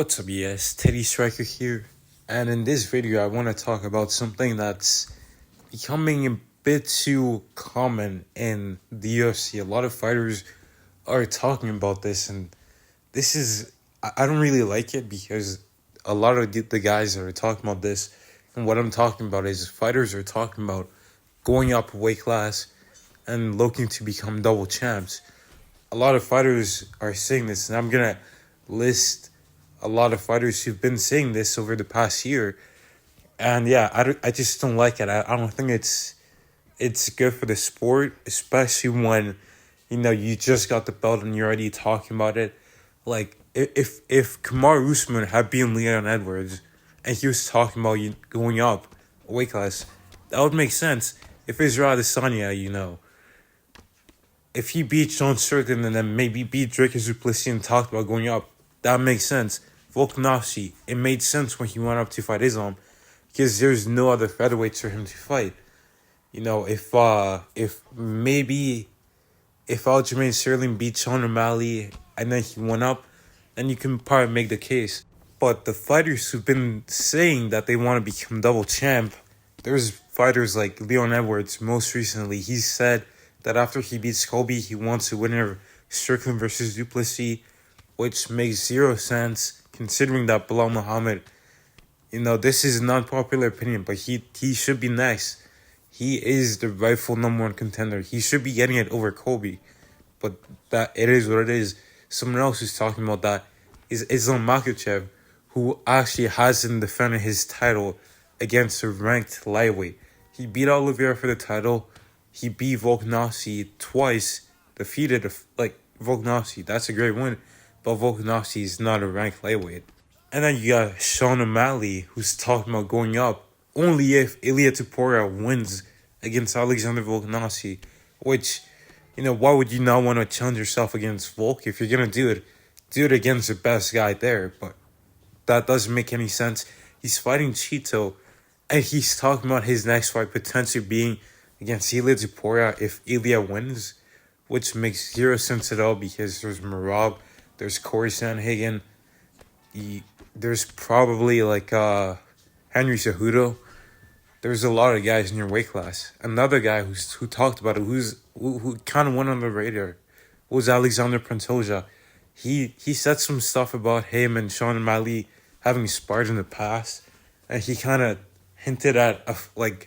What's up, yes? Teddy Striker here, and in this video I want to talk about something that's becoming a bit too common in the UFC. A lot of fighters are talking about this, and this is, I don't really like it because a lot of the guys that are talking about this, and what I'm talking about is fighters are talking about going up a weight class and looking to become double champs. A lot of fighters are saying this, and I'm gonna list a lot of fighters who've been saying this over the past year. And yeah, I just don't like it. I don't think it's good for the sport, especially when, you just got the belt and you're already talking about it. Like, if Kamaru Usman had beaten Leon Edwards and he was talking about going up a weight class, that would make sense. If Israel Adesanya, if he beat Sean Strickland and then maybe beat Drake Duplessis and talked about going up, that makes sense. Volkanovski, it made sense when he went up to fight Islam because there's no other featherweights for him to fight. If Aljamain Sterling beat Sean O'Malley and then he went up, then you can probably make the case. But the fighters who've been saying that they want to become double champ, there's fighters like Leon Edwards. Most recently, he said that after he beats Colby, he wants to win over Strickland versus Duplessis, which makes zero sense considering that Bilal Muhammad, this is an unpopular opinion, but he should be next. He is the rightful number one contender. He should be getting it over Colby, but that it is what it is. Someone else who's talking about that is Islam Makhachev, who actually hasn't defended his title against a ranked lightweight. He beat Oliveira for the title. He beat Volkanovski twice, defeated Volkanovski. That's a great win, but Volkanovski is not a ranked lightweight. And then you got Sean O'Malley, who's talking about going up only if Ilia Topuria wins against Alexander Volkanovski, which, why would you not want to challenge yourself against Volk? If you're going to do it against the best guy there, but that doesn't make any sense. He's fighting Chito, and he's talking about his next fight potentially being against Ilia Topuria if Ilia wins, which makes zero sense at all because there's Merab, there's Corey Sandhagen, there's probably Henry Cejudo. There's a lot of guys in your weight class. Another guy who talked about it, who kind of went on the radar, was Alexander Pantoja. He said some stuff about him and Sean O'Malley having sparred in the past, and he kind of hinted at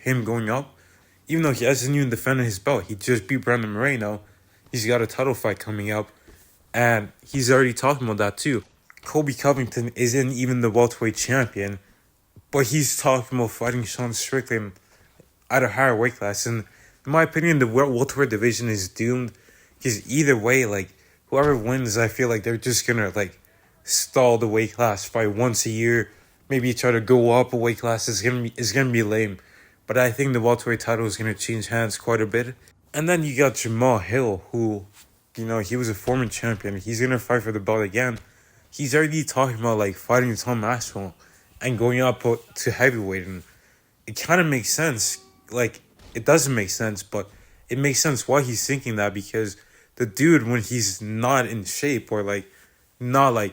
him going up, even though he hasn't even defended his belt. He just beat Brandon Moreno. He's got a title fight coming up, and he's already talking about that too. Colby Covington isn't even the welterweight champion, but he's talking about fighting Sean Strickland at a higher weight class. And in my opinion, the welterweight division is doomed because either way, whoever wins, I feel like they're just gonna stall the weight class, fight once a year, maybe try to go up a weight class. It's gonna be lame. But I think the welterweight title is gonna change hands quite a bit. And then you got Jamal Hill, who, he was a former champion. He's gonna fight for the belt again. He's already talking about fighting Tom Aspinall and going up to heavyweight, and it kind of makes sense. It doesn't make sense, but it makes sense why he's thinking that, because the dude, when he's not in shape or not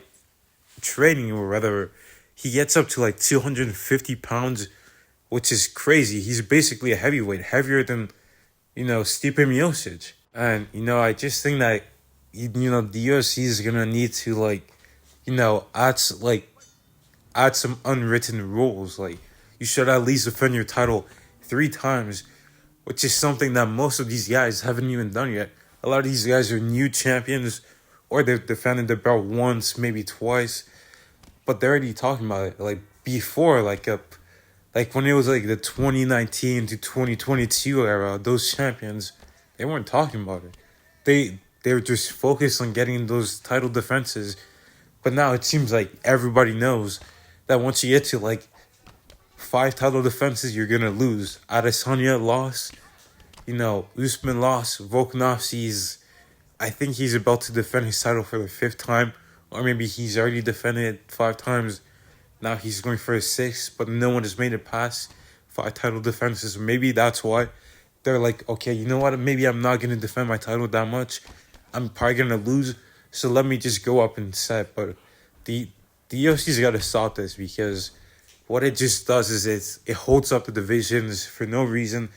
training or whatever, he gets up to 250 pounds, which is crazy. He's basically a heavyweight, heavier than Stipe Miocic. And I just think that the UFC is gonna need to add some unwritten rules. You should at least defend your title 3 times, which is something that most of these guys haven't even done yet. A lot of these guys are new champions, or they've defended the belt once, maybe twice, but they're already talking about it. Before, when it was the 2019 to 2022 era, those champions, they weren't talking about it. They were just focused on getting those title defenses. But now it seems like everybody knows that once you get to 5 title defenses, you're gonna lose. Adesanya lost, Usman lost. Volkanovski's, I think he's about to defend his title for the 5th time, or maybe he's already defended it 5 times. Now he's going for his 6th, but no one has made it past 5 title defenses. Maybe that's why they're okay, you know what? Maybe I'm not gonna defend my title that much. I'm probably gonna lose. So let me just go up and set. But the the UFC's got to stop this because what it just does is it holds up the divisions for no reason.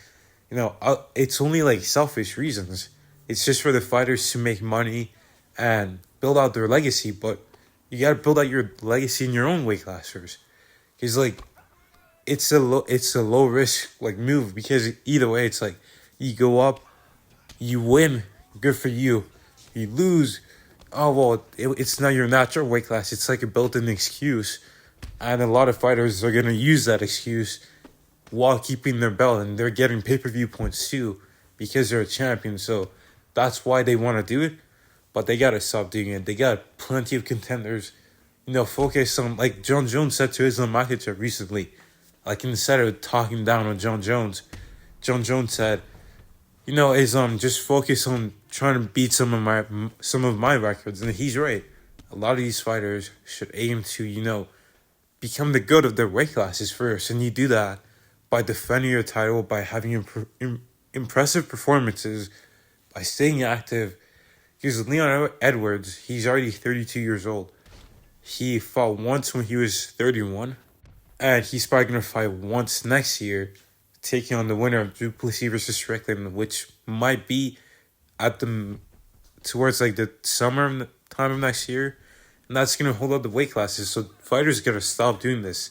It's only like selfish reasons. It's just for the fighters to make money and build out their legacy. But you got to build out your legacy in your own weight class first, because like it's a low risk like move, because either way it's like you go up, you win, good for you. You lose, oh well, it's not your natural weight class. It's like a built-in excuse, and a lot of fighters are gonna use that excuse while keeping their belt, and they're getting pay-per-view points too because they're a champion. So that's why they want to do it, but they gotta stop doing it. They got plenty of contenders. Focus on, like John Jones said to Islam Makhachev recently. Like, instead of talking down on John Jones said, Islam, just focus on trying to beat some of my records, and he's right. A lot of these fighters should aim to become the good of their weight classes first, and you do that by defending your title, by having impressive performances, by staying active. Because Leon Edwards, he's already 32 years old. He fought once when he was 31, and he's probably going to fight once next year, taking on the winner of Du Plessis versus Strickland, which might be towards like the summer time of next year. And that's going to hold up the weight classes. So fighters got to stop doing this.